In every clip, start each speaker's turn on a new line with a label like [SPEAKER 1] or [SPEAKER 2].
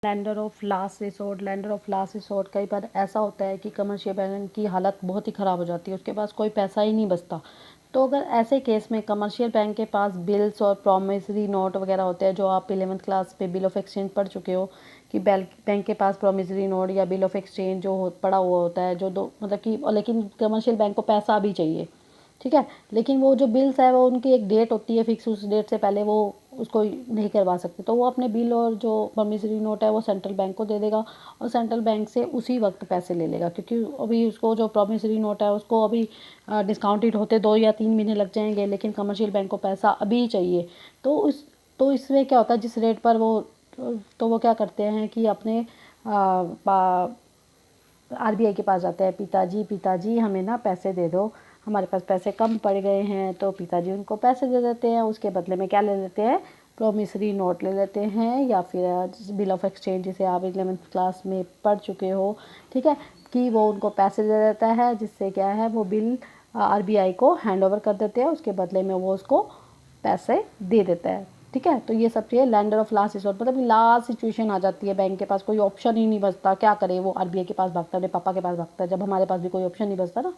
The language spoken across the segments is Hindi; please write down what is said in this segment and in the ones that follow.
[SPEAKER 1] Lender of last resort. Lender of last resort कई बार ऐसा होता है कि कमर्शियल बैंक की हालत बहुत ही ख़राब हो जाती है, उसके पास कोई पैसा ही नहीं बचता। तो अगर ऐसे केस में कमर्शियल बैंक के पास बिल्स और प्रॉमिसरी नोट वगैरह होते हैं, जो आप 11वीं क्लास पे बिल ऑफ एक्सचेंज पढ़ चुके हो कि बैंक के पास प्रॉमिसरी नोट या बिल ऑफ एक्सचेंज जो पड़ा हुआ होता है, जो दो मतलब कि, लेकिन कमर्शियल बैंक को पैसा भी चाहिए, ठीक है। लेकिन वो जो बिल्स है वो उनकी एक डेट होती है फिक्स, उस डेट से पहले वो उसको नहीं करवा सकते, तो वो अपने बिल और जो प्रॉमिसरी नोट है वो सेंट्रल बैंक को दे देगा और सेंट्रल बैंक से उसी वक्त पैसे ले लेगा, क्योंकि अभी उसको जो प्रॉमिसरी नोट है उसको अभी डिस्काउंटेड होते 2 या 3 महीने लग जाएंगे, लेकिन कमर्शियल बैंक को पैसा अभी चाहिए। तो इसमें क्या होता है, जिस रेट पर वो, तो वो क्या करते हैं कि अपने आरबीआई के पास जाते हैं, पिताजी हमें ना पैसे दे दो, हमारे पास पैसे कम पड़ गए हैं। तो पिताजी उनको पैसे दे देते हैं, उसके बदले में क्या ले लेते हैं, प्रॉमिसरी नोट ले लेते हैं या फिर बिल ऑफ एक्सचेंज, जिसे आप 11वीं क्लास में पढ़ चुके हो, ठीक है, कि वो उनको पैसे दे देता है, जिससे क्या है वो बिल आरबीआई को हैंड ओवर कर देते हैं, उसके बदले में वो उसको पैसे दे देता है, ठीक है। तो ये सब चीज़ें लैंडर ऑफ लास्ट रिसोर्ट, मतलब लास्ट सिचुएशन आ जाती है, बैंक के पास कोई ऑप्शन ही नहीं बचता, क्या करे, वो आरबीआई के पास भागता है, अपने पापा के पास भागता है। जब हमारे पास भी कोई ऑप्शन नहीं बचता ना,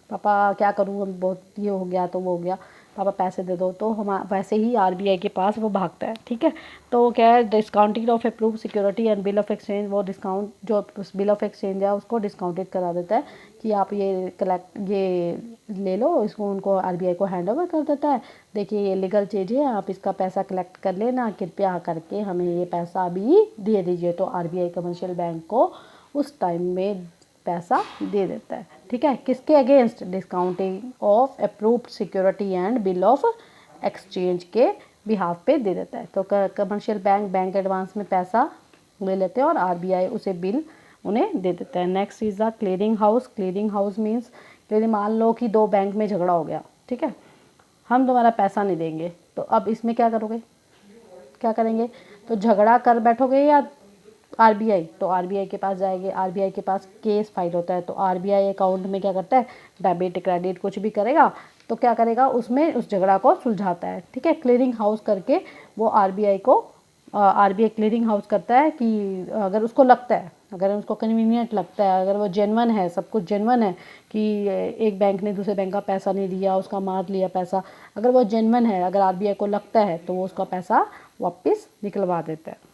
[SPEAKER 1] पापा क्या करूँ, हम बहुत ये हो गया तो वो हो गया, पापा पैसे दे दो, तो हम वैसे ही आरबीआई के पास वो भागता है, ठीक है। तो क्या है, discounting of approve security and bill of exchange, वो डिस्काउंट जो बिल ऑफ एक्सचेंज है उसको डिस्काउंटेड करा देता है कि आप ये ले लो, इसको उनको आरबीआई को हैंड ओवर कर देता है। देखिए ये लीगल चीज़ है, आप इसका पैसा कलेक्ट कर लेना, कृपया करके हमें ये पैसा अभी दे दीजिए। तो आरबीआई कमर्शियल बैंक को उस टाइम में पैसा दे देता है, ठीक है। किसके against, discounting of approved security and bill of exchange के बिहाफ पे दे देता है। तो कमर्शियल बैंक एडवांस में पैसा ले लेते हैं और आरबीआई उसे बिल उन्हें दे देता है। Next is the clearing house. Clearing house means, clearing, मान लो कि 2 बैंक में झगड़ा हो गया, ठीक है, हम तुम्हारा पैसा नहीं देंगे, तो अब इसमें क्या करोगे, क्या करेंगे, तो झगड़ा कर बैठोगे या आरबीआई, तो आरबीआई के पास जाएंगे, आरबीआई के पास केस फाइल होता है, तो आरबीआई अकाउंट में क्या करता है, डेबिट क्रेडिट कुछ भी करेगा, तो क्या करेगा, उसमें उस झगड़ा को सुलझाता है, ठीक है। क्लियरिंग हाउस करके वो आरबीआई क्लियरिंग हाउस करता है कि अगर उसको लगता है, अगर उसको कन्वीनियंट लगता है, अगर वो जेन्युइन है, सब कुछ जेन्युइन है कि एक बैंक ने दूसरे बैंक का पैसा नहीं दिया, उसका मार लिया पैसा, अगर वो जेन्युइन है, अगर आरबीआई को लगता है, तो वो उसका पैसा वापस निकलवा देता है।